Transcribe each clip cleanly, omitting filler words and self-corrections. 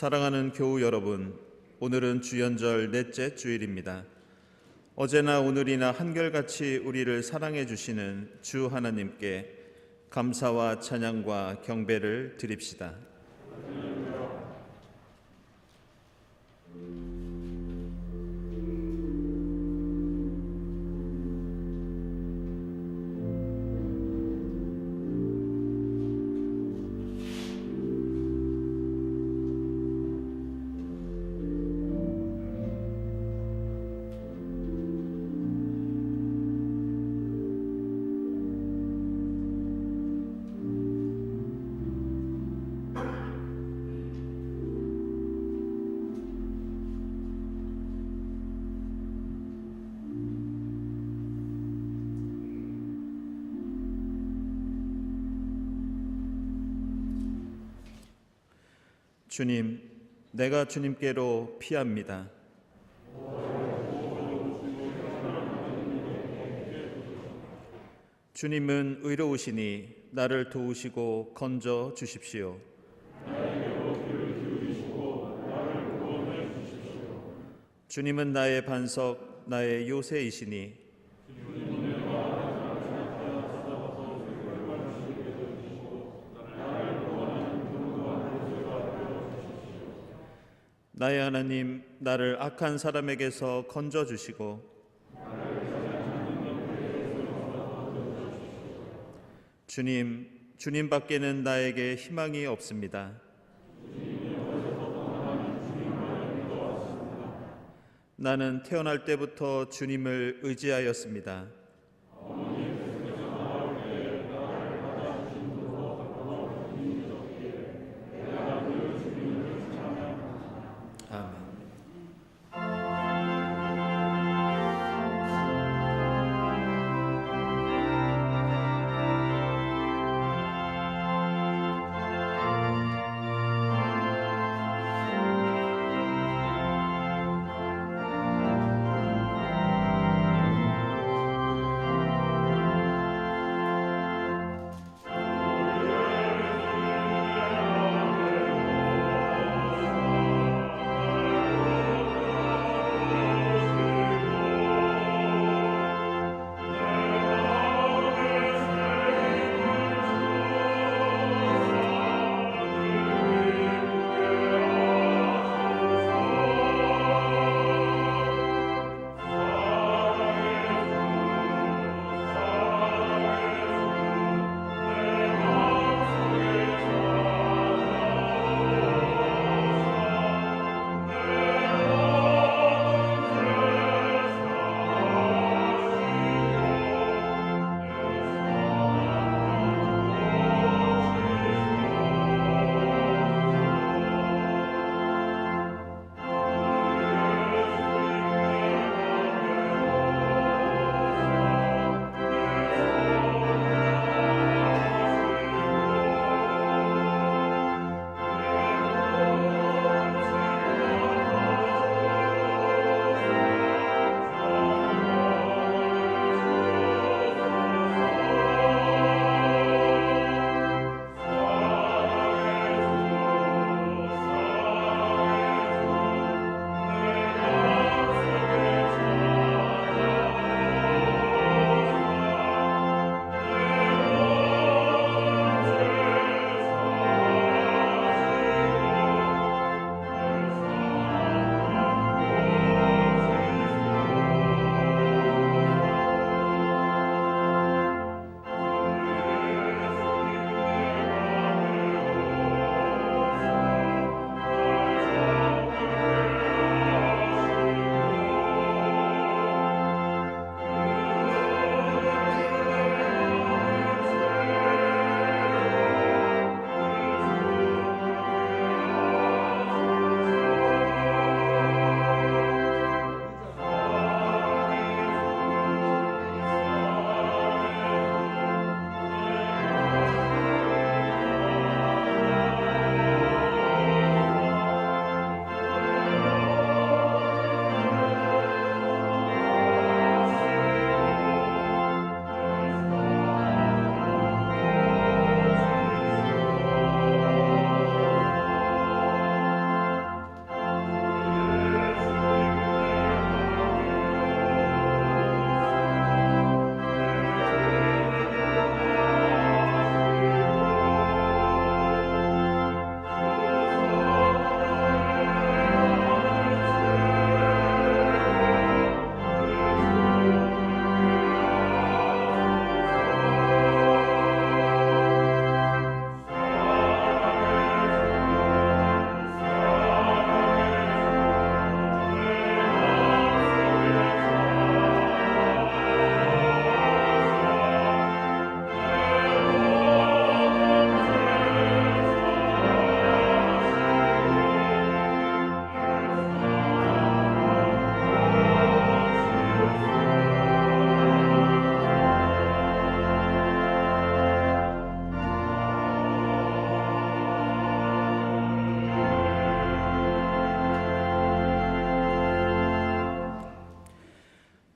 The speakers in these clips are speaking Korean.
사랑하는 교우 여러분, 오늘은 주연절 넷째 주일입니다. 어제나 오늘이나 한결같이 우리를 사랑해 주시는 주 하나님께 감사와 찬양과 경배를 드립시다. 주님, 내가 주님께로 피합니다. 주님은 의로우시니 나를 도우시고 건져 주십시오. 주님은 나의 반석, 나의 요새이시니 나의 하나님, 나를 악한 사람에게서 건져주시고 주님 밖에는 나에게 희망이 없습니다. 나는 태어날 때부터 주님을 의지하였습니다.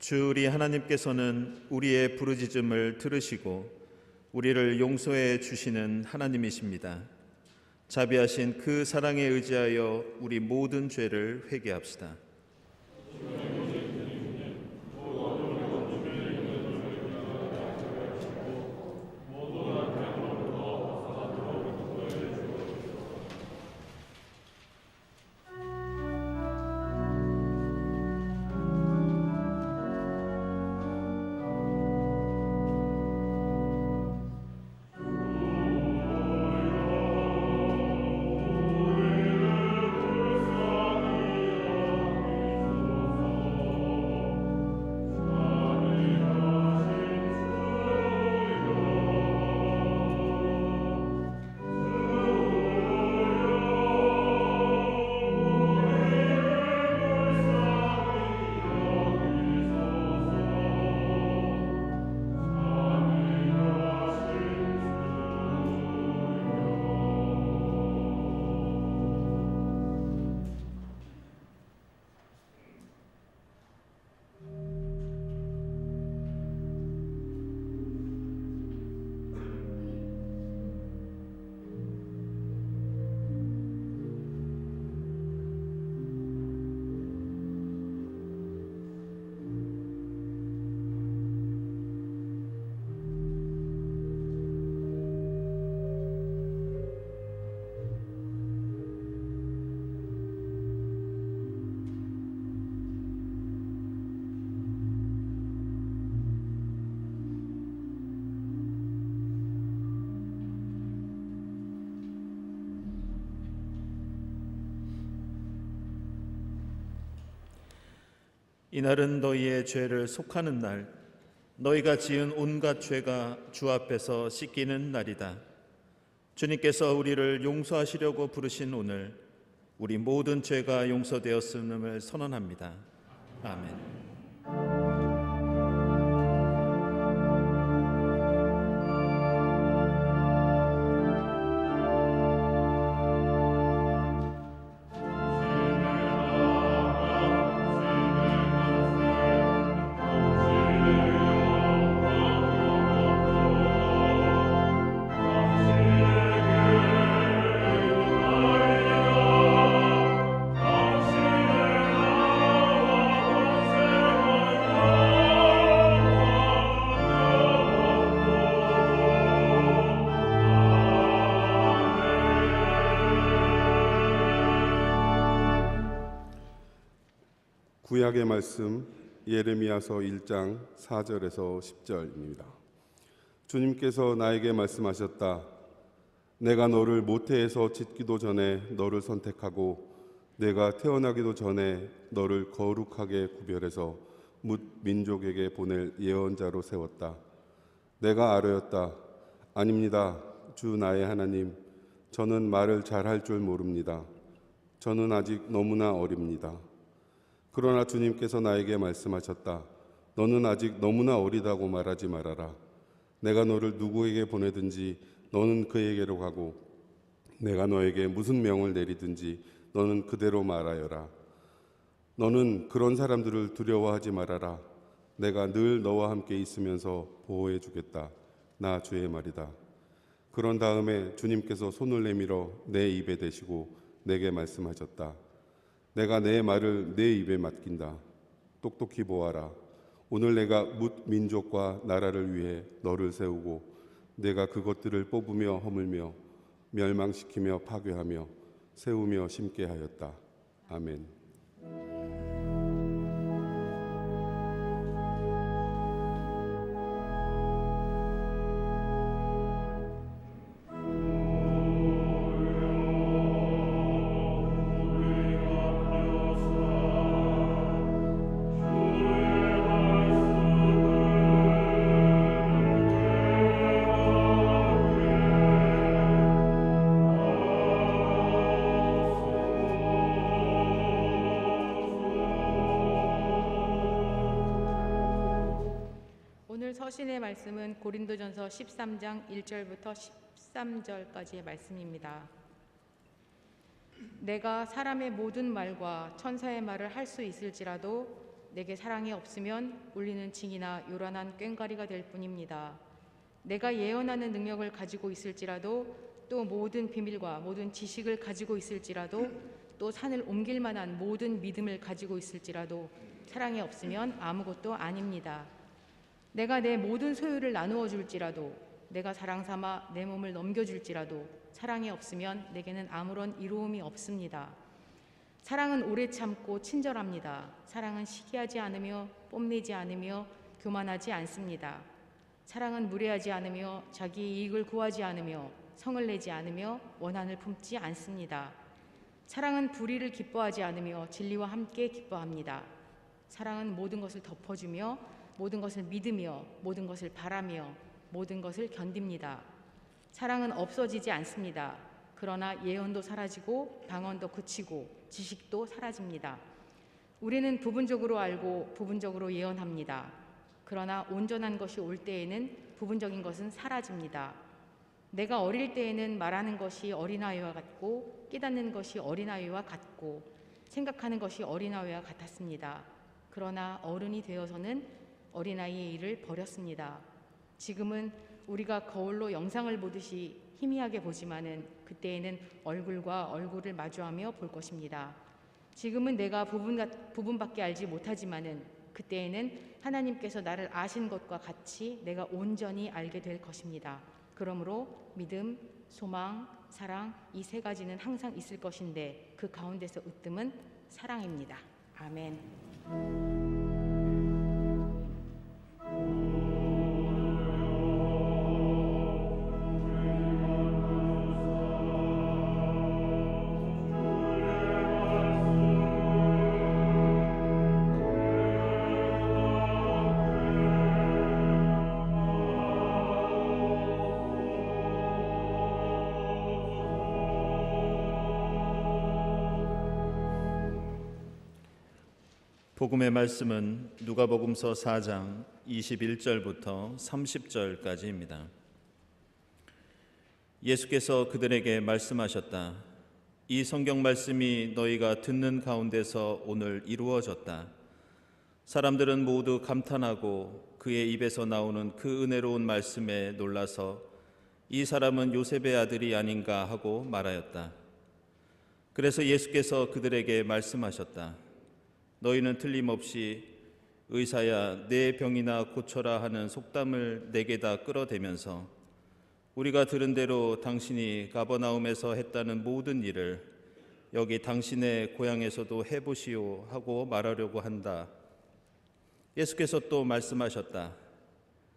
주 우리 하나님께서는 우리의 부르짖음을 들으시고 우리를 용서해 주시는 하나님이십니다. 자비하신 그 사랑에 의지하여 우리 모든 죄를 회개합시다. 이날은 너희의 죄를 속하는 날, 너희가 지은 온갖 죄가 주 앞에서 씻기는 날이다. 주님께서 우리를 용서하시려고 부르신 오늘, 우리 모든 죄가 용서되었음을 선언합니다. 아멘. 구약의 말씀 예레미야서 1장 4절에서 10절입니다. 주님께서 나에게 말씀하셨다. 내가 너를 모태에서 짓기도 전에 너를 선택하고 내가 태어나기도 전에 너를 거룩하게 구별해서 뭇 민족에게 보낼 예언자로 세웠다. 내가 아뢰었다. 아닙니다. 주 나의 하나님, 저는 말을 잘할 줄 모릅니다. 저는 아직 너무나 어립니다. 그러나 주님께서 나에게 말씀하셨다. 너는 아직 너무나 어리다고 말하지 말아라. 내가 너를 누구에게 보내든지 너는 그에게로 가고 내가 너에게 무슨 명을 내리든지 너는 그대로 말하여라. 너는 그런 사람들을 두려워하지 말아라. 내가 늘 너와 함께 있으면서 보호해 주겠다. 나 주의 말이다. 그런 다음에 주님께서 손을 내밀어 내 입에 대시고 내게 말씀하셨다. 내가 내 말을 내 입에 맡긴다. 똑똑히 보아라. 오늘 내가 뭇 민족과 나라를 위해 너를 세우고 내가 그것들을 뽑으며 허물며 멸망시키며 파괴하며 세우며 심게 하였다. 아멘. 오늘 서신의 말씀은 고린도전서 13장 1절부터 13절까지의 말씀입니다. 내가 사람의 모든 말과 천사의 말을 할 수 있을지라도 내게 사랑이 없으면 울리는 징이나 요란한 꽹과리가 될 뿐입니다. 내가 예언하는 능력을 가지고 있을지라도, 또 모든 비밀과 모든 지식을 가지고 있을지라도, 또 산을 옮길 만한 모든 믿음을 가지고 있을지라도 사랑이 없으면 아무것도 아닙니다. 내가 내 모든 소유를 나누어 줄지라도, 내가 사랑 삼아 내 몸을 넘겨줄지라도 사랑이 없으면 내게는 아무런 이로움이 없습니다. 사랑은 오래 참고 친절합니다. 사랑은 시기하지 않으며 뽐내지 않으며 교만하지 않습니다. 사랑은 무례하지 않으며 자기 이익을 구하지 않으며 성을 내지 않으며 원한을 품지 않습니다. 사랑은 불의를 기뻐하지 않으며 진리와 함께 기뻐합니다. 사랑은 모든 것을 덮어주며 모든 것을 믿으며 모든 것을 바라며 모든 것을 견딥니다. 사랑은 없어지지 않습니다. 그러나 예언도 사라지고 방언도 그치고 지식도 사라집니다. 우리는 부분적으로 알고 부분적으로 예언합니다. 그러나 온전한 것이 올 때에는 부분적인 것은 사라집니다. 내가 어릴 때에는 말하는 것이 어린아이와 같고 깨닫는 것이 어린아이와 같고 생각하는 것이 어린아이와 같았습니다. 그러나 어른이 되어서는 어린아이의 일을 버렸습니다. 지금은 우리가 거울로 영상을 보듯이 희미하게 보지만은 그때에는 얼굴과 얼굴을 마주하며 볼 것입니다. 지금은 내가 부분밖에 알지 못하지만은 그때에는 하나님께서 나를 아신 것과 같이 내가 온전히 알게 될 것입니다. 그러므로 믿음, 소망, 사랑 이 세 가지는 항상 있을 것인데 그 가운데서 으뜸은 사랑입니다. 아멘. 복음의 말씀은 누가복음서 4장 21절부터 30절까지입니다. 예수께서 그들에게 말씀하셨다. 이 성경 말씀이 너희가 듣는 가운데서 오늘 이루어졌다. 사람들은 모두 감탄하고 그의 입에서 나오는 그 은혜로운 말씀에 놀라서 이 사람은 요셉의 아들이 아닌가 하고 말하였다. 그래서 예수께서 그들에게 말씀하셨다. 너희는 틀림없이 의사야 내 병이나 고쳐라 하는 속담을 내게다 끌어대면서 우리가 들은 대로 당신이 가버나움에서 했다는 모든 일을 여기 당신의 고향에서도 해보시오 하고 말하려고 한다. 예수께서 또 말씀하셨다.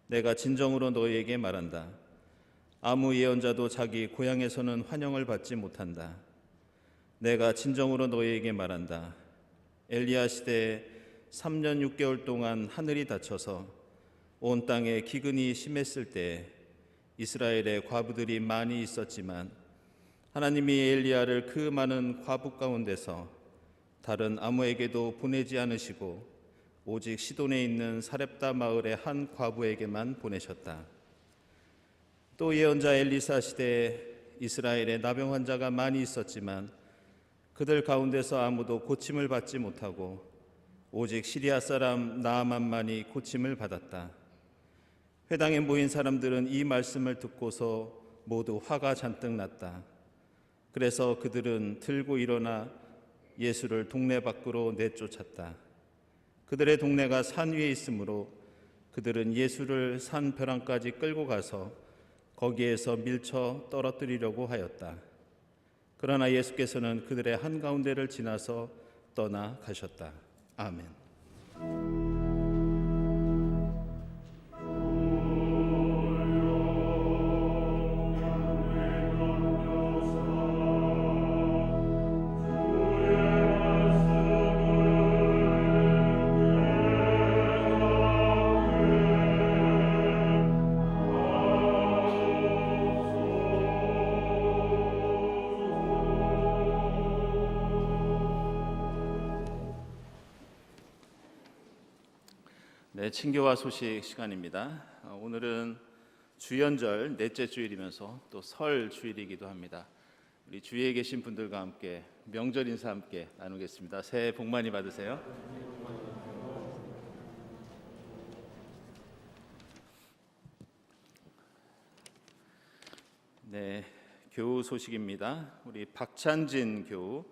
내가 진정으로 너희에게 말한다. 아무 예언자도 자기 고향에서는 환영을 받지 못한다. 내가 진정으로 너희에게 말한다. 엘리야 시대에 3년 6개월 동안 하늘이 닫혀서 온 땅에 기근이 심했을 때 이스라엘에 과부들이 많이 있었지만 하나님이 엘리야를 그 많은 과부 가운데서 다른 아무에게도 보내지 않으시고 오직 시돈에 있는 사렙다 마을의 한 과부에게만 보내셨다. 또 예언자 엘리사 시대에 이스라엘에 나병 환자가 많이 있었지만 그들 가운데서 아무도 고침을 받지 못하고 오직 시리아 사람 나아만만이 고침을 받았다. 회당에 모인 사람들은 이 말씀을 듣고서 모두 화가 잔뜩 났다. 그래서 그들은 들고 일어나 예수를 동네 밖으로 내쫓았다. 그들의 동네가 산 위에 있으므로 그들은 예수를 산 벼랑까지 끌고 가서 거기에서 밀쳐 떨어뜨리려고 하였다. 그러나 예수께서는 그들의 한가운데를 지나서 떠나가셨다. 아멘. 네, 친교와 소식 시간입니다. 오늘은 주연절 넷째 주일이면서 또 설 주일이기도 합니다. 우리 주위에 계신 분들과 함께 명절 인사 함께 나누겠습니다. 새해 복 많이 받으세요. 네, 교우 소식입니다. 우리 박찬진 교우,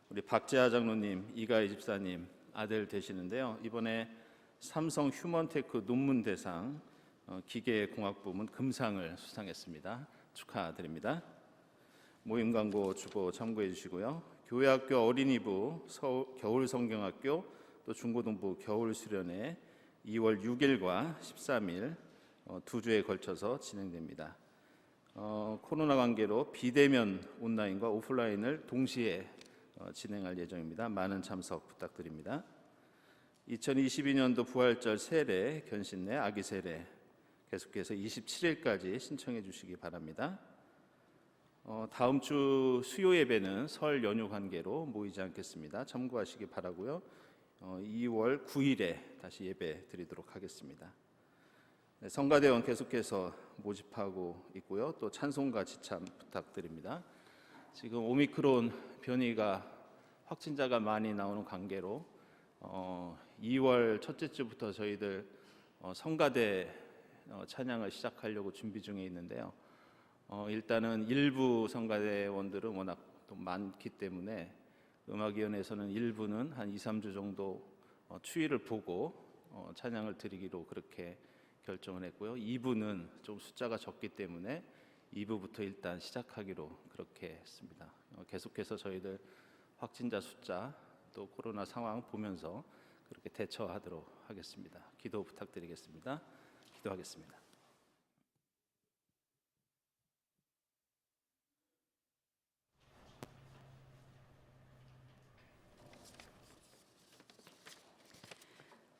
우리 박재하 장로님, 이가희 집사님 아들 되시는데요. 이번에 삼성 휴먼테크 논문 대상 기계공학 부문 금상을 수상했습니다. 축하드립니다. 모임 광고 주보 참고해 주시고요. 교회학교 어린이부, 겨울성경학교, 또 중고등부 겨울수련회 2월 6일과 13일 두 주에 걸쳐서 진행됩니다. 코로나 관계로 비대면 온라인과 오프라인을 동시에 진행할 예정입니다. 많은 참석 부탁드립니다. 2022년도 부활절 세례, 견신례, 아기 세례 계속해서 27일까지 신청해 주시기 바랍니다. 다음 주 수요 예배는 설 연휴 관계로 모이지 않겠습니다. 참고하시기 바라고요. 2월 9일에 다시 예배 드리도록 하겠습니다. 네, 성가대원 계속해서 모집하고 있고요. 또 찬송가 지참 부탁드립니다. 지금 오미크론 변이가 확진자가 많이 나오는 관계로 2월 첫째 주부터 저희들 성가대 찬양을 시작하려고 준비 중에 있는데요. 일단은 일부 성가대원들은 워낙 또 많기 때문에 음악위원회에서는 일부는 한 2, 3주 정도 추이를 보고 찬양을 드리기로 그렇게 결정을 했고요. 2부는 좀 숫자가 적기 때문에 2부부터 일단 시작하기로 그렇게 했습니다. 계속해서 저희들 확진자 숫자 또 코로나 상황 보면서 그렇게 대처하도록 하겠습니다. 기도 부탁드리겠습니다. 기도하겠습니다.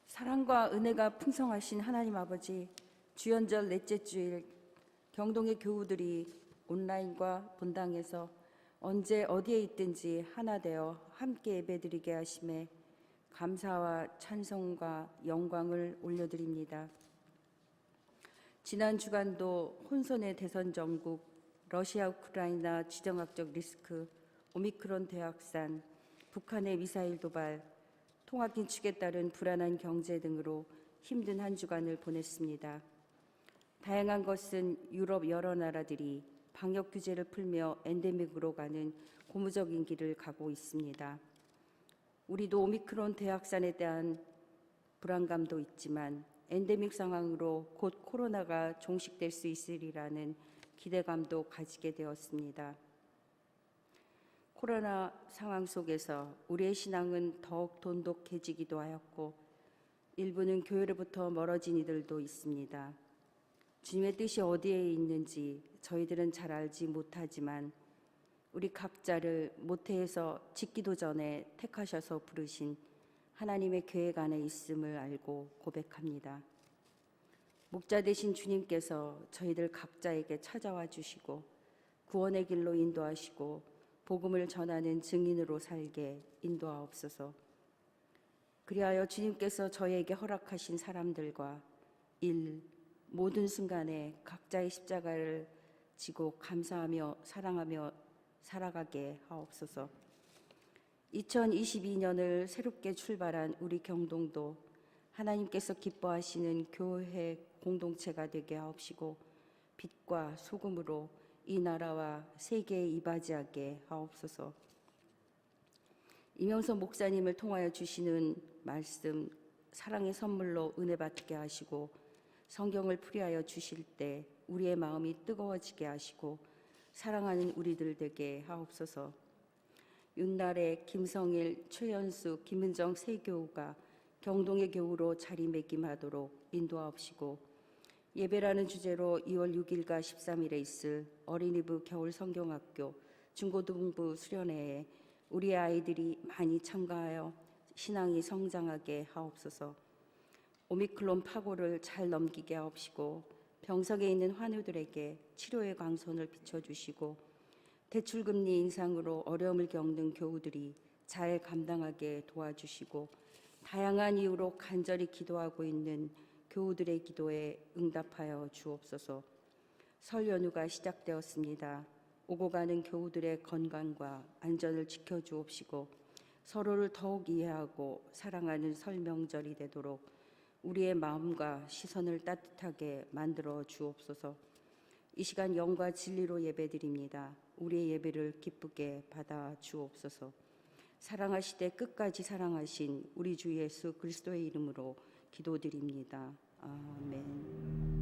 사랑과 은혜가 풍성하신 하나님 아버지, 주연절 넷째 주일 경동의 교우들이 온라인과 본당에서 언제 어디에 있든지 하나 되어 함께 예배드리게 하심에 감사와 찬송과 영광을 올려드립니다. 지난 주간도 혼선의 대선 전국, 러시아 우크라이나 지정학적 리스크, 오미크론 대확산, 북한의 미사일 도발, 통화 긴축에 따른 불안한 경제 등으로 힘든 한 주간을 보냈습니다. 다양한 것은 유럽 여러 나라들이 방역 규제를 풀며 엔데믹으로 가는 고무적인 길을 가고 있습니다. 우리도 오미크론 대확산에 대한 불안감도 있지만 엔데믹 상황으로 곧 코로나가 종식될 수 있으리라는 기대감도 가지게 되었습니다. 코로나 상황 속에서 우리의 신앙은 더욱 돈독해지기도 하였고 일부는 교회로부터 멀어진 이들도 있습니다. 주님의 뜻이 어디에 있는지 저희들은 잘 알지 못하지만 우리 각자를 모태에서 짓기도 전에 택하셔서 부르신 하나님의 계획 안에 있음을 알고 고백합니다. 목자 되신 주님께서 저희들 각자에게 찾아와 주시고 구원의 길로 인도하시고 복음을 전하는 증인으로 살게 인도하옵소서. 그리하여 주님께서 저희에게 허락하신 사람들과 일, 모든 순간에 각자의 십자가를 지고 감사하며 사랑하며 살아가게 하옵소서. 2022년을 새롭게 출발한 우리 경동도 하나님께서 기뻐하시는 교회 공동체가 되게 하옵시고 빛과 소금으로 이 나라와 세계에 이바지하게 하옵소서. 이명서 목사님을 통하여 주시는 말씀 사랑의 선물로 은혜 받게 하시고 성경을 풀이하여 주실 때 우리의 마음이 뜨거워지게 하시고 사랑하는 우리들 되게 하옵소서. 윤나래, 김성일, 최연수, 김은정 세 교우가 경동의 교우로 자리매김하도록 인도하옵시고 예배라는 주제로 2월 6일과 13일에 있을 어린이부 겨울 성경학교 중고등부 수련회에 우리 아이들이 많이 참가하여 신앙이 성장하게 하옵소서. 오미크론 파고를 잘 넘기게 하옵시고 병석에 있는 환우들에게 치료의 광선을 비춰주시고 대출금리 인상으로 어려움을 겪는 교우들이 잘 감당하게 도와주시고 다양한 이유로 간절히 기도하고 있는 교우들의 기도에 응답하여 주옵소서. 설 연휴가 시작되었습니다. 오고 가는 교우들의 건강과 안전을 지켜주옵시고 서로를 더욱 이해하고 사랑하는 설 명절이 되도록 우리의 마음과 시선을 따뜻하게 만들어 주옵소서. 이 시간 영과 진리로 예배드립니다. 우리의 예배를 기쁘게 받아 주옵소서. 사랑하시되 끝까지 사랑하신 우리 주 예수 그리스도의 이름으로 기도드립니다. 아멘.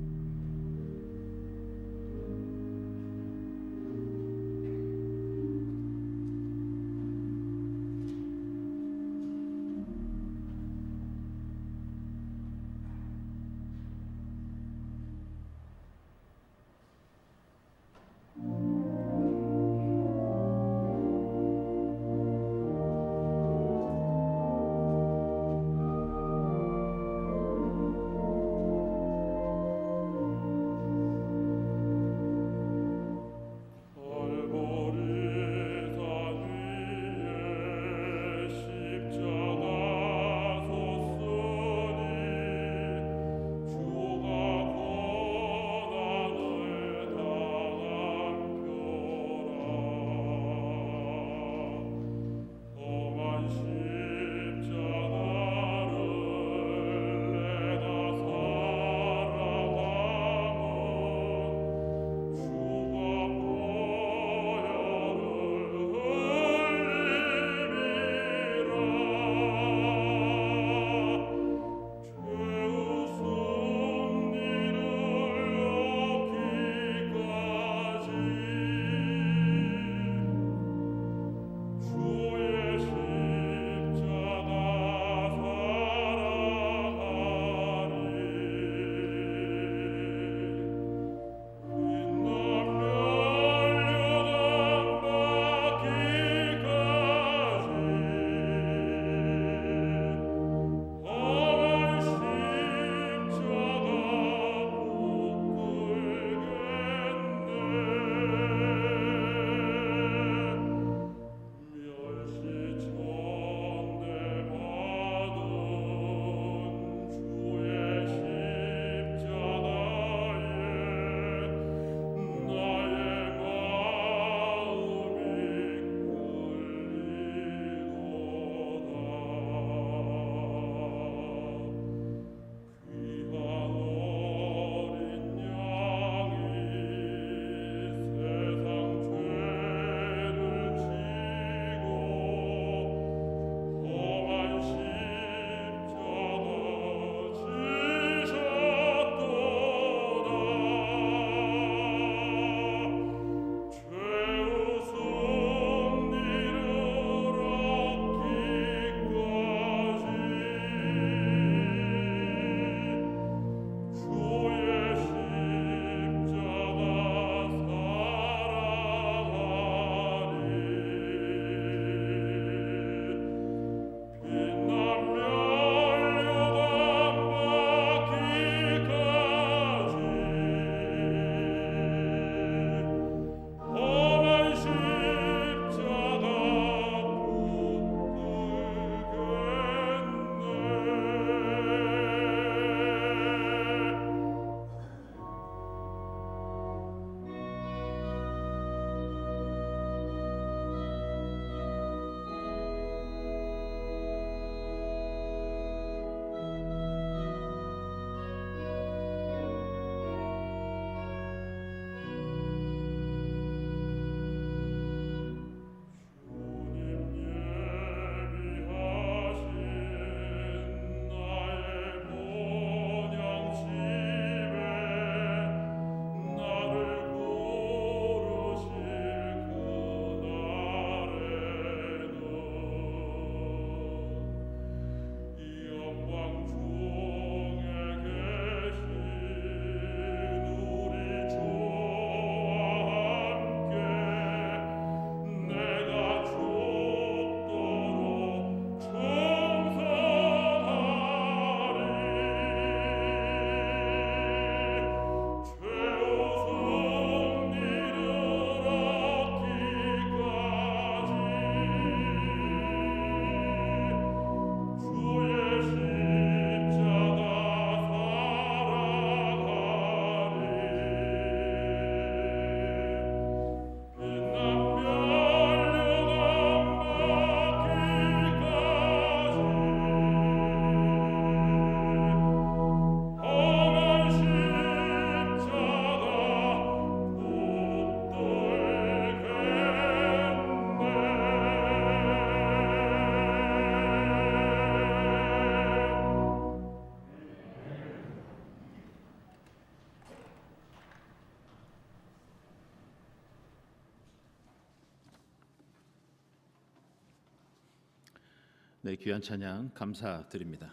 네, 귀한 찬양 감사드립니다.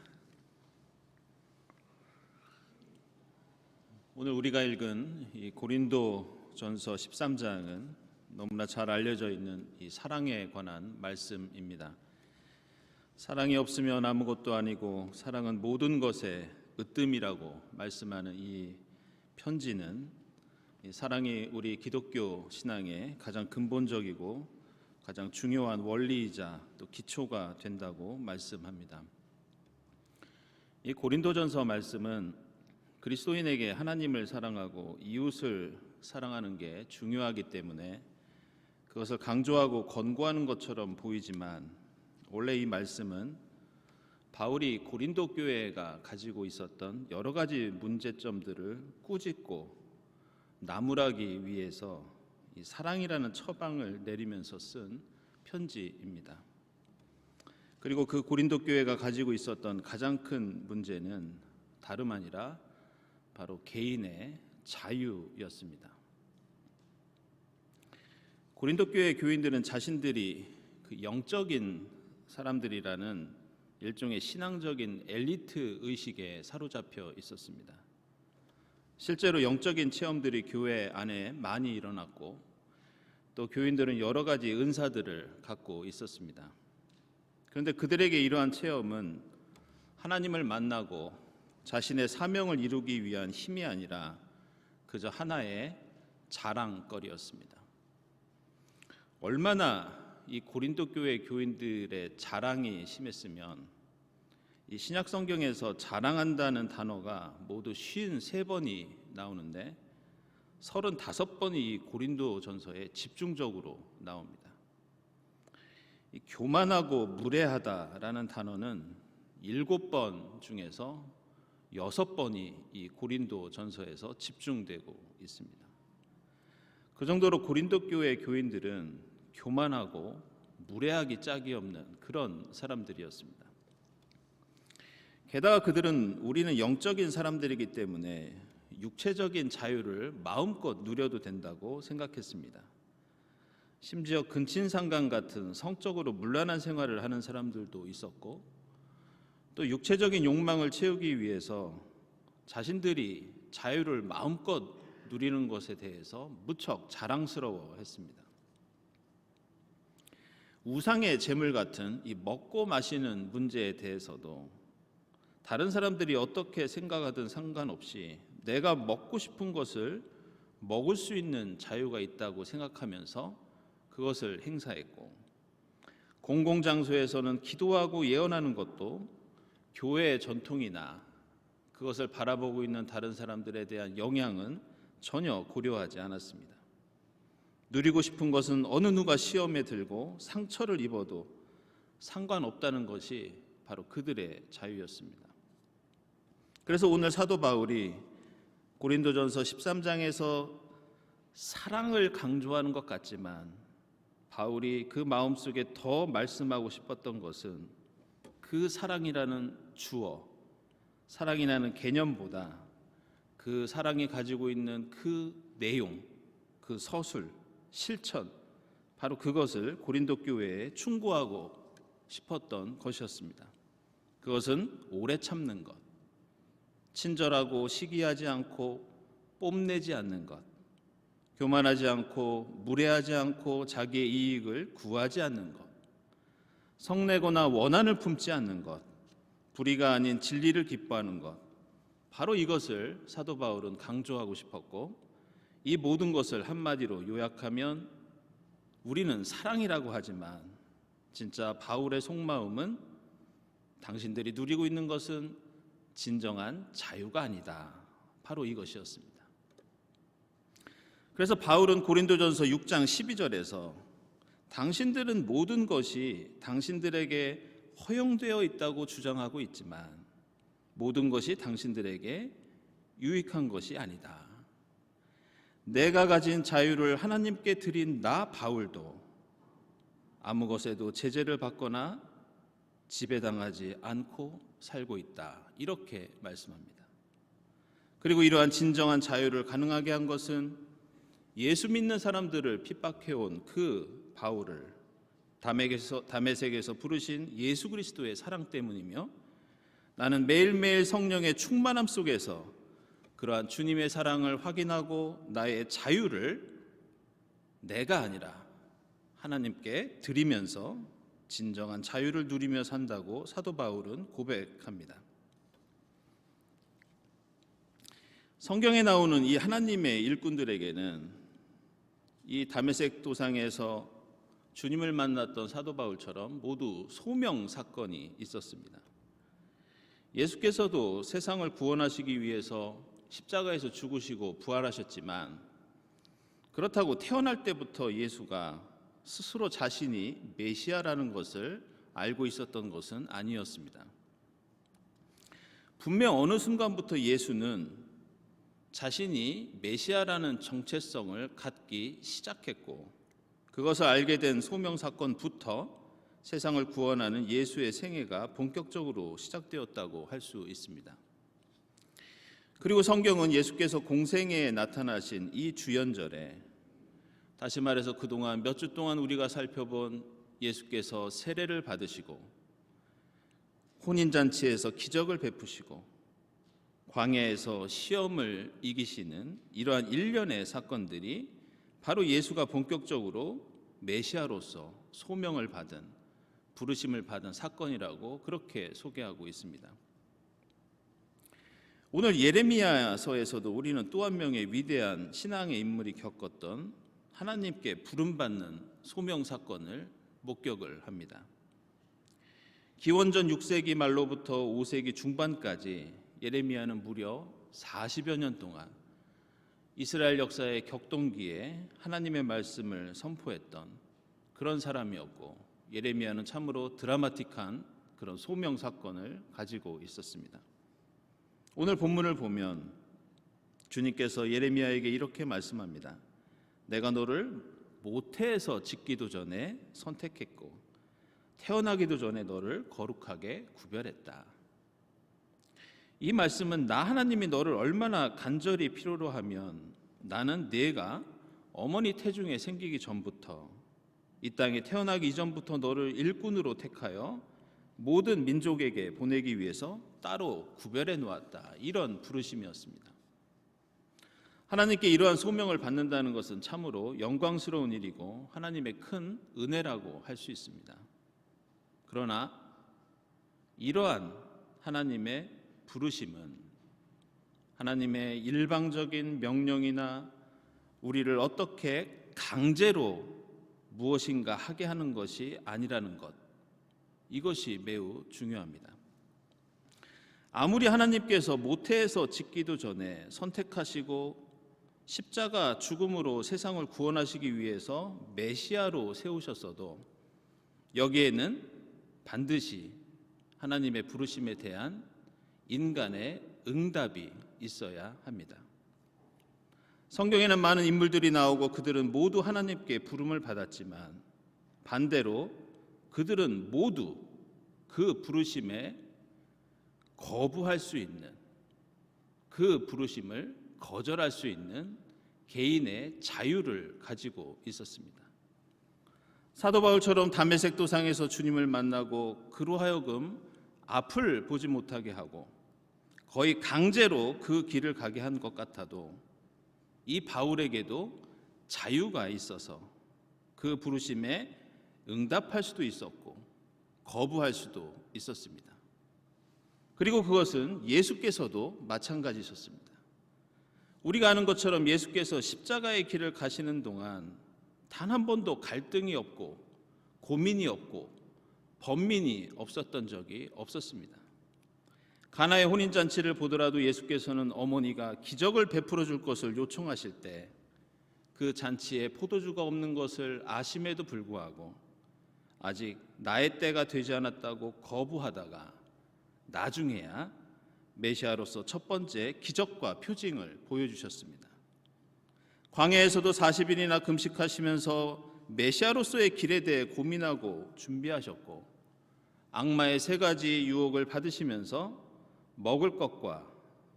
오늘 우리가 읽은 이 고린도전서 13장은 너무나 잘 알려져 있는 이 사랑에 관한 말씀입니다. 사랑이 없으면 아무것도 아니고 사랑은 모든 것의 으뜸이라고 말씀하는 이 편지는 이 사랑이 우리 기독교 신앙의 가장 근본적이고 가장 중요한 원리이자 또 기초가 된다고 말씀합니다. 이 고린도전서 말씀은 그리스도인에게 하나님을 사랑하고 이웃을 사랑하는 게 중요하기 때문에 그것을 강조하고 권고하는 것처럼 보이지만 원래 이 말씀은 바울이 고린도 교회가 가지고 있었던 여러 가지 문제점들을 꾸짖고 나무라기 위해서 이 사랑이라는 처방을 내리면서 쓴 편지입니다. 그리고 그 고린도 교회가 가지고 있었던 가장 큰 문제는 다름 아니라 바로 개인의 자유였습니다. 고린도 교회 교인들은 자신들이 그 영적인 사람들이라는 일종의 신앙적인 엘리트 의식에 사로잡혀 있었습니다. 실제로 영적인 체험들이 교회 안에 많이 일어났고 또 교인들은 여러 가지 은사들을 갖고 있었습니다. 그런데 그들에게 이러한 체험은 하나님을 만나고 자신의 사명을 이루기 위한 힘이 아니라 그저 하나의 자랑거리였습니다. 얼마나 이 고린도 교회 교인들의 자랑이 심했으면 이 신약 성경에서 자랑한다는 단어가 모두 53번이 나오는데 35번이 이 고린도 전서에 집중적으로 나옵니다. 이 교만하고 무례하다라는 단어는 7번 중에서 6번이 이 고린도 전서에서 집중되고 있습니다. 그 정도로 고린도 교회 교인들은 교만하고 무례하기 짝이 없는 그런 사람들이었습니다. 게다가 그들은 우리는 영적인 사람들이기 때문에 육체적인 자유를 마음껏 누려도 된다고 생각했습니다. 심지어 근친상간 같은 성적으로 문란한 생활을 하는 사람들도 있었고 또 육체적인 욕망을 채우기 위해서 자신들이 자유를 마음껏 누리는 것에 대해서 무척 자랑스러워했습니다. 우상의 재물 같은 이 먹고 마시는 문제에 대해서도 다른 사람들이 어떻게 생각하든 상관없이 내가 먹고 싶은 것을 먹을 수 있는 자유가 있다고 생각하면서 그것을 행사했고 공공장소에서는 기도하고 예언하는 것도 교회의 전통이나 그것을 바라보고 있는 다른 사람들에 대한 영향은 전혀 고려하지 않았습니다. 누리고 싶은 것은 어느 누가 시험에 들고 상처를 입어도 상관없다는 것이 바로 그들의 자유였습니다. 그래서 오늘 사도 바울이 고린도전서 13장에서 사랑을 강조하는 것 같지만 바울이 그 마음속에 더 말씀하고 싶었던 것은 그 사랑이라는 주어, 사랑이라는 개념보다 그 사랑이 가지고 있는 그 내용, 그 서술, 실천, 바로 그것을 고린도 교회에 충고하고 싶었던 것이었습니다. 그것은 오래 참는 것, 친절하고 시기하지 않고 뽐내지 않는 것, 교만하지 않고 무례하지 않고 자기의 이익을 구하지 않는 것, 성내거나 원한을 품지 않는 것, 불의가 아닌 진리를 기뻐하는 것, 바로 이것을 사도 바울은 강조하고 싶었고 이 모든 것을 한마디로 요약하면 우리는 사랑이라고 하지만 진짜 바울의 속마음은 당신들이 누리고 있는 것은 진정한 자유가 아니다. 바로 이것이었습니다. 그래서 바울은 고린도전서 6장 12절에서 당신들은 모든 것이 당신들에게 허용되어 있다고 주장하고 있지만 모든 것이 당신들에게 유익한 것이 아니다. 내가 가진 자유를 하나님께 드린 나 바울도 아무 것에도 제재를 받거나 지배당하지 않고 살고 있다. 이렇게 말씀합니다. 그리고 이러한 진정한 자유를 가능하게 한 것은 예수 믿는 사람들을 핍박해온 그 바울을 다메섹에서 부르신 예수 그리스도의 사랑 때문이며 나는 매일매일 성령의 충만함 속에서 그러한 주님의 사랑을 확인하고 나의 자유를 내가 아니라 하나님께 드리면서 진정한 자유를 누리며 산다고 사도 바울은 고백합니다. 성경에 나오는 이 하나님의 일꾼들에게는 이 다메섹 도상에서 주님을 만났던 사도 바울처럼 모두 소명 사건이 있었습니다. 예수께서도 세상을 구원하시기 위해서 십자가에서 죽으시고 부활하셨지만 그렇다고 태어날 때부터 예수가 스스로 자신이 메시아라는 것을 알고 있었던 것은 아니었습니다. 분명 어느 순간부터 예수는 자신이 메시아라는 정체성을 갖기 시작했고 그것을 알게 된 소명 사건부터 세상을 구원하는 예수의 생애가 본격적으로 시작되었다고 할 수 있습니다. 그리고 성경은 예수께서 공생애에 나타나신 이 주연절에 다시 말해서 그동안 몇 주 동안 우리가 살펴본 예수께서 세례를 받으시고 혼인잔치에서 기적을 베푸시고 광야에서 시험을 이기시는 이러한 일련의 사건들이 바로 예수가 본격적으로 메시아로서 소명을 받은 부르심을 받은 사건이라고 그렇게 소개하고 있습니다. 오늘 예레미야서에서도 우리는 또 한 명의 위대한 신앙의 인물이 겪었던 하나님께 부름받는 소명 사건을 목격을 합니다. 기원전 6세기 말로부터 5세기 중반까지 예레미야는 무려 40여 년 동안 이스라엘 역사의 격동기에 하나님의 말씀을 선포했던 그런 사람이었고 예레미야는 참으로 드라마틱한 그런 소명 사건을 가지고 있었습니다. 오늘 본문을 보면 주님께서 예레미야에게 이렇게 말씀합니다. 내가 너를 모태에서 짓기도 전에 선택했고 태어나기도 전에 너를 거룩하게 구별했다. 이 말씀은 나 하나님이 너를 얼마나 간절히 필요로 하면 나는 네가 어머니 태중에 생기기 전부터 이 땅에 태어나기 이전부터 너를 일꾼으로 택하여 모든 민족에게 보내기 위해서 따로 구별해 놓았다. 이런 부르심이었습니다. 하나님께 이러한 소명을 받는다는 것은 참으로 영광스러운 일이고 하나님의 큰 은혜라고 할 수 있습니다. 그러나 이러한 하나님의 부르심은 하나님의 일방적인 명령이나 우리를 어떻게 강제로 무엇인가 하게 하는 것이 아니라는 것, 이것이 매우 중요합니다. 아무리 하나님께서 모태에서 짓기도 전에 선택하시고 십자가 죽음으로 세상을 구원하시기 위해서 메시아로 세우셨어도 여기에는 반드시 하나님의 부르심에 대한 인간의 응답이 있어야 합니다. 성경에는 많은 인물들이 나오고 그들은 모두 하나님께 부름을 받았지만 반대로 그들은 모두 그 부르심에 거부할 수 있는, 그 부르심을 거절할 수 있는 개인의 자유를 가지고 있었습니다. 사도 바울처럼 다메섹 도상에서 주님을 만나고 그로 하여금 앞을 보지 못하게 하고 거의 강제로 그 길을 가게 한 것 같아도 이 바울에게도 자유가 있어서 그 부르심에 응답할 수도 있었고 거부할 수도 있었습니다. 그리고 그것은 예수께서도 마찬가지셨습니다. 우리가 아는 것처럼 예수께서 십자가의 길을 가시는 동안 단 한 번도 갈등이 없고 고민이 없고 번민이 없었던 적이 없었습니다. 가나의 혼인잔치를 보더라도 예수께서는 어머니가 기적을 베풀어 줄 것을 요청하실 때 그 잔치에 포도주가 없는 것을 아심에도 불구하고 아직 나의 때가 되지 않았다고 거부하다가 나중에야 메시아로서 첫 번째 기적과 표징을 보여주셨습니다. 광야에서도 40일이나 금식하시면서 메시아로서의 길에 대해 고민하고 준비하셨고 악마의 3가지 유혹을 받으시면서 먹을 것과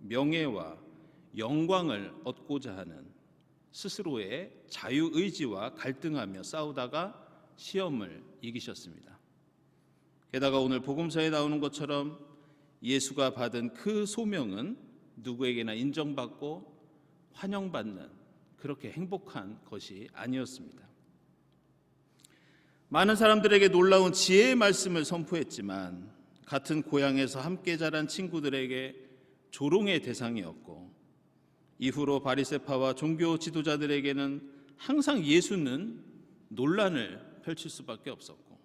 명예와 영광을 얻고자 하는 스스로의 자유의지와 갈등하며 싸우다가 시험을 이기셨습니다. 게다가 오늘 복음서에 나오는 것처럼 예수가 받은 그 소명은 누구에게나 인정받고 환영받는 그렇게 행복한 것이 아니었습니다. 많은 사람들에게 놀라운 지혜의 말씀을 선포했지만 같은 고향에서 함께 자란 친구들에게 조롱의 대상이었고, 이후로 바리새파와 종교 지도자들에게는 항상 예수는 논란을 펼칠 수밖에 없었고,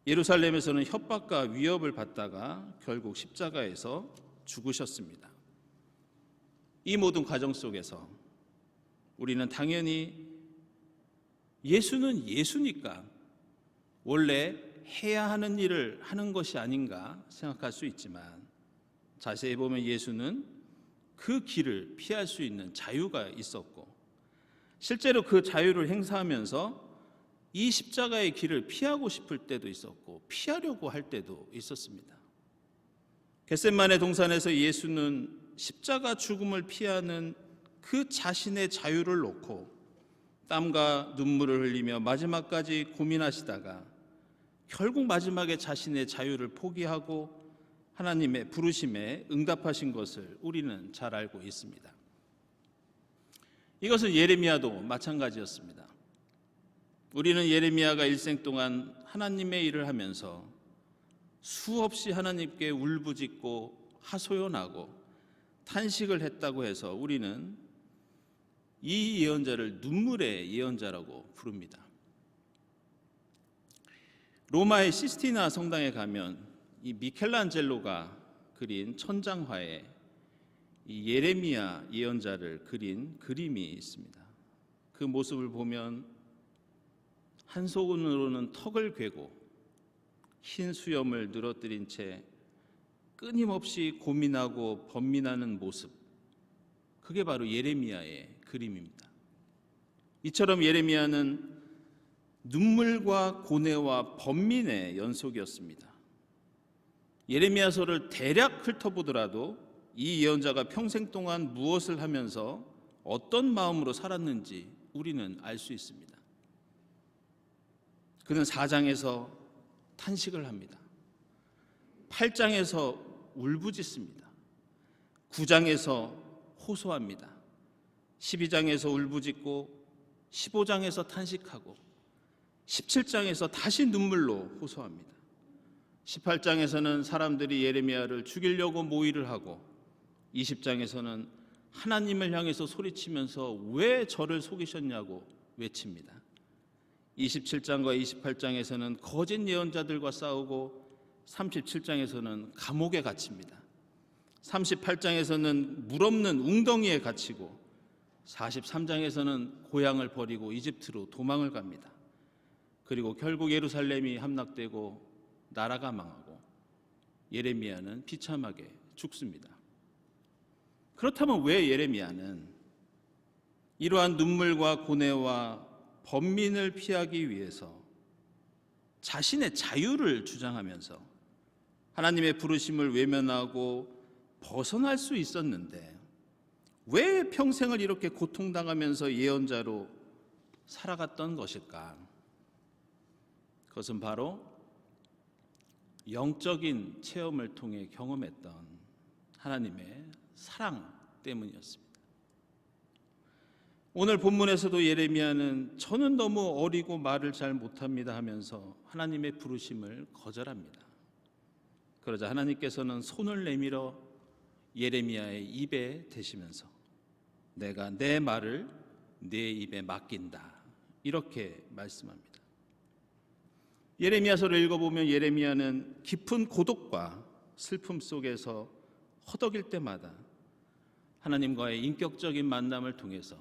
예루살렘에서는 협박과 위협을 받다가 결국 십자가에서 죽으셨습니다. 이 모든 과정 속에서 우리는 당연히 예수는 예수니까 원래 해야 하는 일을 하는 것이 아닌가 생각할 수 있지만, 자세히 보면 예수는 그 길을 피할 수 있는 자유가 있었고, 실제로 그 자유를 행사하면서 이 십자가의 길을 피하고 싶을 때도 있었고 피하려고 할 때도 있었습니다. 겟세마네 동산에서 예수는 십자가 죽음을 피하는 그 자신의 자유를 놓고 땀과 눈물을 흘리며 마지막까지 고민하시다가 결국 마지막에 자신의 자유를 포기하고 하나님의 부르심에 응답하신 것을 우리는 잘 알고 있습니다. 이것은 예레미야도 마찬가지였습니다. 우리는 예레미야가 일생 동안 하나님의 일을 하면서 수없이 하나님께 울부짖고 하소연하고 탄식을 했다고 해서 우리는 이 예언자를 눈물의 예언자라고 부릅니다. 로마의 시스티나 성당에 가면 이 미켈란젤로가 그린 천장화에 이 예레미야 예언자를 그린 그림이 있습니다. 그 모습을 보면 한 손으로는 턱을 괴고 흰 수염을 늘어뜨린 채 끊임없이 고민하고 번민하는 모습, 그게 바로 예레미야의 그림입니다. 이처럼 예레미야는 눈물과 고뇌와 번민의 연속이었습니다. 예레미야서를 대략 훑어보더라도 이 예언자가 평생 동안 무엇을 하면서 어떤 마음으로 살았는지 우리는 알 수 있습니다. 그는 4장에서 탄식을 합니다. 8장에서 울부짖습니다. 9장에서 호소합니다. 12장에서 울부짖고 15장에서 탄식하고 17장에서 다시 눈물로 호소합니다. 18장에서는 사람들이 예레미야를 죽이려고 모의를 하고 20장에서는 하나님을 향해서 소리치면서 왜 저를 속이셨냐고 외칩니다. 27장과 28장에서는 거짓 예언자들과 싸우고 37장에서는 감옥에 갇힙니다. 38장에서는 물 없는 웅덩이에 갇히고 43장에서는 고향을 버리고 이집트로 도망을 갑니다. 그리고 결국 예루살렘이 함락되고 나라가 망하고 예레미야는 비참하게 죽습니다. 그렇다면 왜 예레미야는 이러한 눈물과 고뇌와 번민을 피하기 위해서 자신의 자유를 주장하면서 하나님의 부르심을 외면하고 벗어날 수 있었는데 왜 평생을 이렇게 고통당하면서 예언자로 살아갔던 것일까? 그것은 바로 영적인 체험을 통해 경험했던 하나님의 사랑 때문이었습니다. 오늘 본문에서도 예레미야는 저는 너무 어리고 말을 잘 못합니다 하면서 하나님의 부르심을 거절합니다. 그러자 하나님께서는 손을 내밀어 예레미야의 입에 대시면서 내가 내 말을 내 입에 맡긴다, 이렇게 말씀합니다. 예레미야서를 읽어보면 예레미야는 깊은 고독과 슬픔 속에서 허덕일 때마다 하나님과의 인격적인 만남을 통해서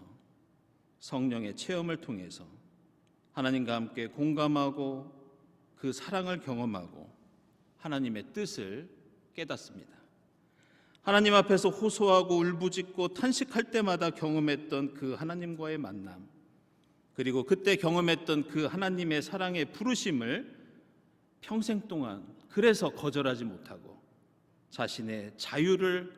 성령의 체험을 통해서 하나님과 함께 공감하고 그 사랑을 경험하고 하나님의 뜻을 깨닫습니다. 하나님 앞에서 호소하고 울부짖고 탄식할 때마다 경험했던 그 하나님과의 만남, 그리고 그때 경험했던 그 하나님의 사랑의 부르심을 평생 동안 그래서 거절하지 못하고 자신의 자유를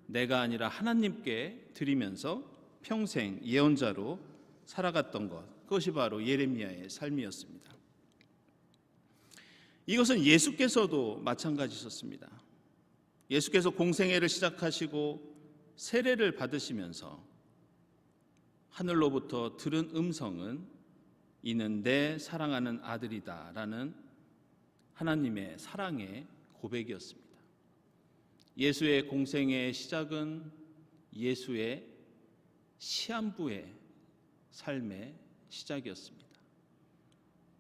내가 아니라 하나님께 드리면서 평생 예언자로 살아갔던 것, 그것이 바로 예레미야의 삶이었습니다. 이것은 예수께서도 마찬가지셨습니다. 예수께서 공생애를 시작하시고 세례를 받으시면서 하늘로부터 들은 음성은 이는 내 사랑하는 아들이다 라는 하나님의 사랑의 고백이었습니다. 예수의 공생애의 시작은 예수의 시한부의 삶의 시작이었습니다.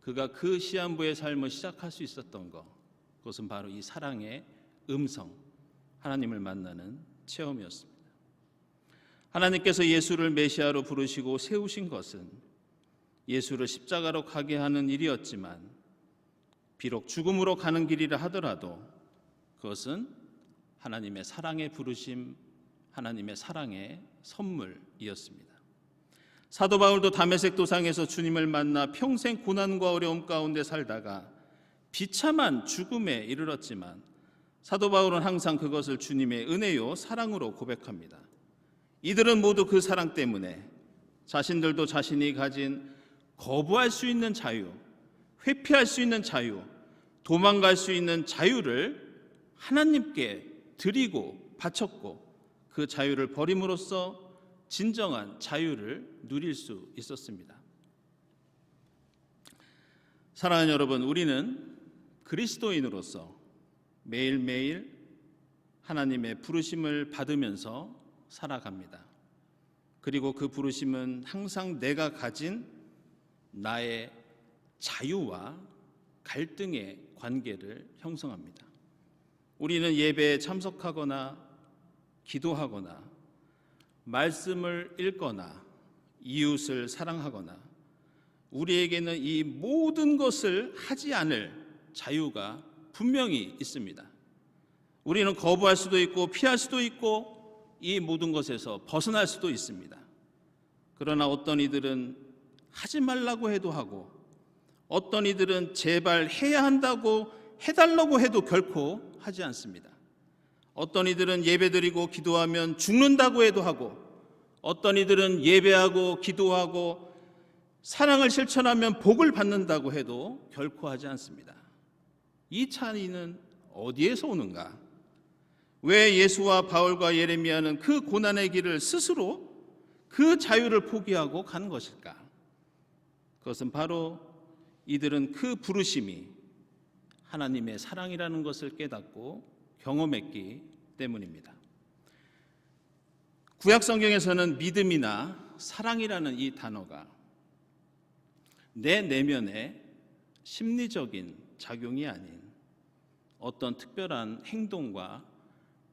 그가 그 시한부의 삶을 시작할 수 있었던 것, 그것은 바로 이 사랑의 음성, 하나님을 만나는 체험이었습니다. 하나님께서 예수를 메시아로 부르시고 세우신 것은 예수를 십자가로 가게 하는 일이었지만 비록 죽음으로 가는 길이라 하더라도 그것은 하나님의 사랑의 부르심, 하나님의 사랑의 선물이었습니다. 사도 바울도 다메섹 도상에서 주님을 만나 평생 고난과 어려움 가운데 살다가 비참한 죽음에 이르렀지만 사도 바울은 항상 그것을 주님의 은혜요 사랑으로 고백합니다. 이들은 모두 그 사랑 때문에 자신들도 자신이 가진 거부할 수 있는 자유, 회피할 수 있는 자유, 도망갈 수 있는 자유를 하나님께 드리고 바쳤고 그 자유를 버림으로써 진정한 자유를 누릴 수 있었습니다. 사랑하는 여러분, 우리는 그리스도인으로서 매일매일 하나님의 부르심을 받으면서 살아갑니다. 그리고 그 부르심은 항상 내가 가진 나의 자유와 갈등의 관계를 형성합니다. 우리는 예배에 참석하거나 기도하거나 말씀을 읽거나 이웃을 사랑하거나 우리에게는 이 모든 것을 하지 않을 자유가 분명히 있습니다. 우리는 거부할 수도 있고 피할 수도 있고 이 모든 것에서 벗어날 수도 있습니다. 그러나 어떤 이들은 하지 말라고 해도 하고 어떤 이들은 제발 해야 한다고 해달라고 해도 결코 하지 않습니다. 어떤 이들은 예배드리고 기도하면 죽는다고 해도 하고 어떤 이들은 예배하고 기도하고 사랑을 실천하면 복을 받는다고 해도 결코 하지 않습니다. 이 차이는 어디에서 오는가? 왜 예수와 바울과 예레미야는 그 고난의 길을 스스로 그 자유를 포기하고 간 것일까? 그것은 바로 이들은 그 부르심이 하나님의 사랑이라는 것을 깨닫고 경험했기 때문입니다. 구약 성경에서는 믿음이나 사랑이라는 이 단어가 내 내면의 심리적인 작용이 아닌 어떤 특별한 행동과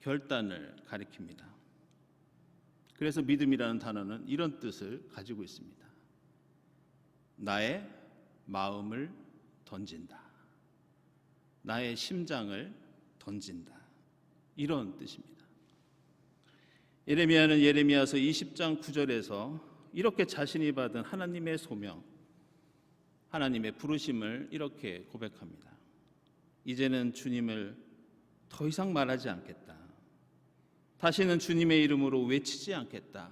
결단을 가리킵니다. 그래서 믿음이라는 단어는 이런 뜻을 가지고 있습니다. 나의 마음을 던진다. 나의 심장을 던진다. 이런 뜻입니다. 예레미야는 예레미야서 20장 9절에서 이렇게 자신이 받은 하나님의 소명, 하나님의 부르심을 이렇게 고백합니다. 이제는 주님을 더 이상 말하지 않겠다. 다시는 주님의 이름으로 외치지 않겠다.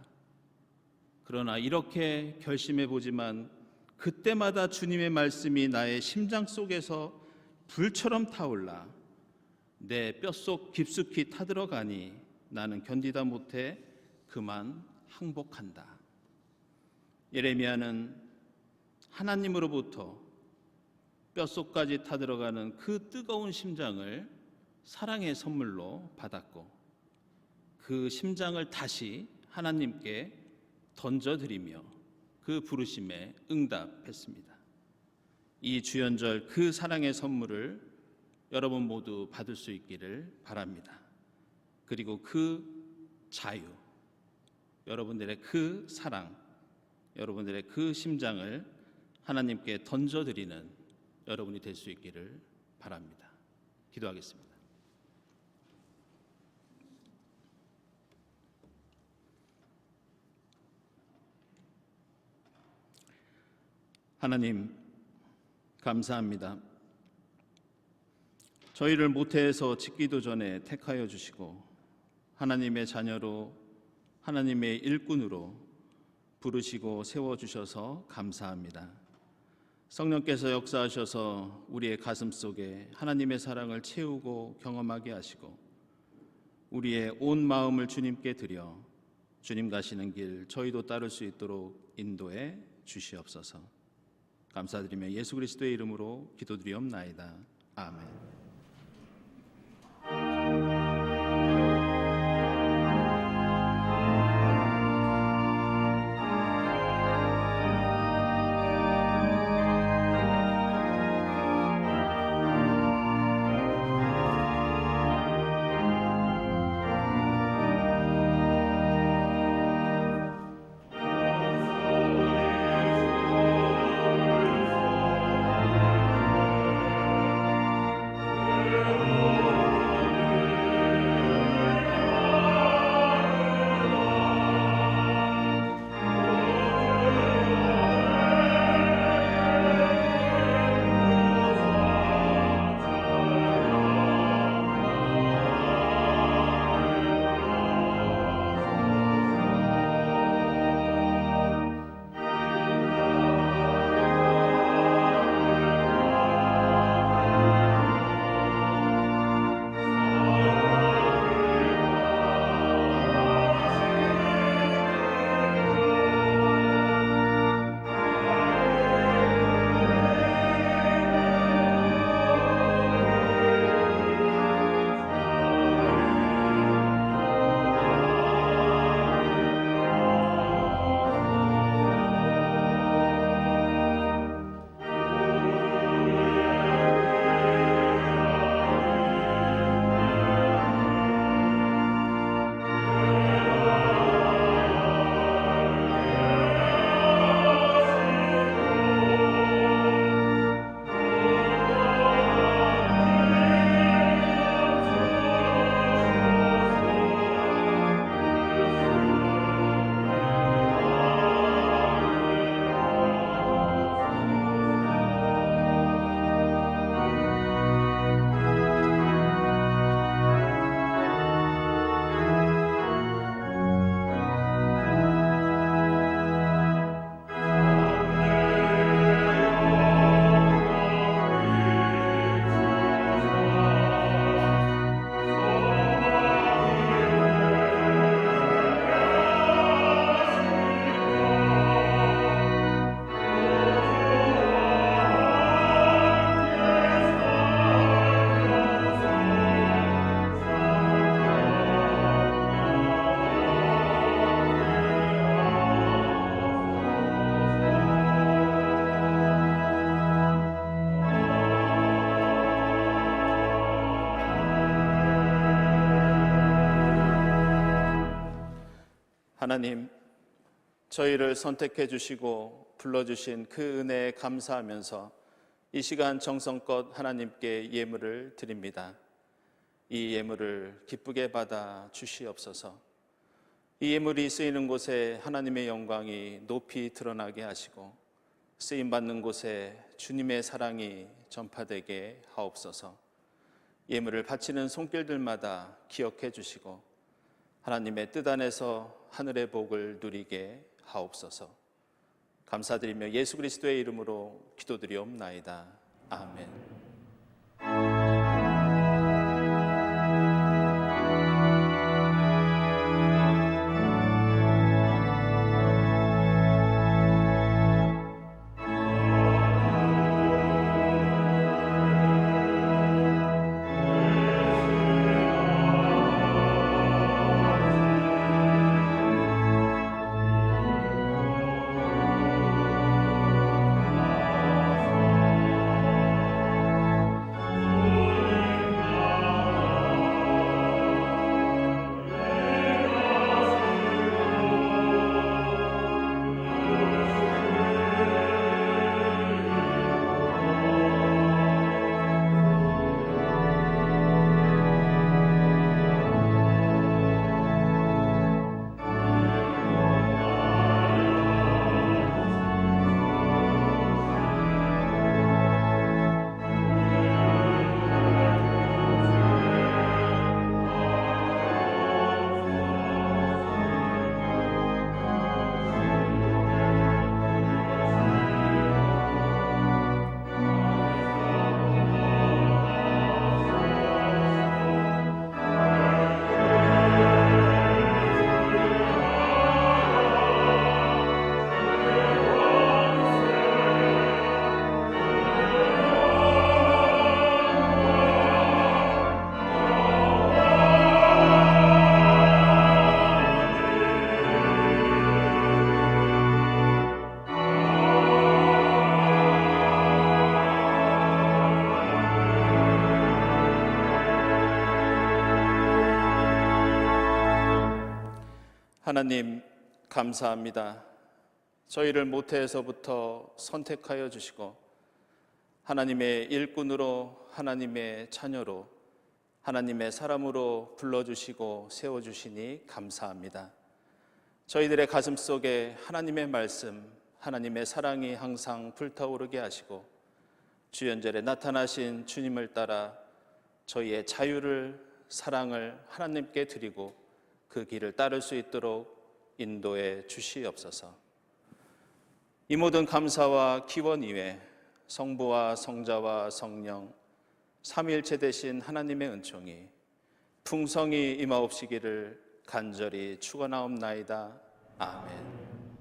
그러나 이렇게 결심해 보지만 그때마다 주님의 말씀이 나의 심장 속에서 불처럼 타올라 내 뼛속 깊숙이 타들어가니 나는 견디다 못해 그만 항복한다. 예레미야는 하나님으로부터 뼛속까지 타들어가는 그 뜨거운 심장을 사랑의 선물로 받았고 그 심장을 다시 하나님께 던져드리며 그 부르심에 응답했습니다. 이 주연절 그 사랑의 선물을 여러분 모두 받을 수 있기를 바랍니다. 그리고 그 자유, 여러분들의 그 사랑, 여러분들의 그 심장을 하나님께 던져드리는 여러분이 될 수 있기를 바랍니다. 기도하겠습니다. 하나님, 감사합니다. 저희를 모태에서 짓기도 전에 택하여 주시고 하나님의 자녀로 하나님의 일꾼으로 부르시고 세워주셔서 감사합니다. 성령께서 역사하셔서 우리의 가슴 속에 하나님의 사랑을 채우고 경험하게 하시고 우리의 온 마음을 주님께 드려 주님 가시는 길 저희도 따를 수 있도록 인도해 주시옵소서. 감사드리며 예수 그리스도의 이름으로 기도드리옵나이다. 아멘. 하나님, 저희를 선택해 주시고 불러주신 그 은혜에 감사하면서 이 시간 정성껏 하나님께 예물을 드립니다. 이 예물을 기쁘게 받아 주시옵소서. 이 예물이 쓰이는 곳에 하나님의 영광이 높이 드러나게 하시고 쓰임받는 곳에 주님의 사랑이 전파되게 하옵소서. 예물을 바치는 손길들마다 기억해 주시고 하나님의 뜻 안에서 하늘의 복을 누리게 하옵소서. 감사드리며 예수 그리스도의 이름으로 기도드리옵나이다. 아멘. 하나님 감사합니다. 저희를 모태에서부터 선택하여 주시고 하나님의 일꾼으로, 하나님의 자녀로, 하나님의 사람으로 불러주시고 세워주시니 감사합니다. 저희들의 가슴 속에 하나님의 말씀, 하나님의 사랑이 항상 불타오르게 하시고 주연절에 나타나신 주님을 따라 저희의 자유를, 사랑을 하나님께 드리고 그 길을 따를 수 있도록 인도해 주시옵소서. 이 모든 감사와 기원 이외 성부와 성자와 성령 삼위일체 되신 하나님의 은총이 풍성히 임하옵시기를 간절히 축원하옵나이다. 아멘.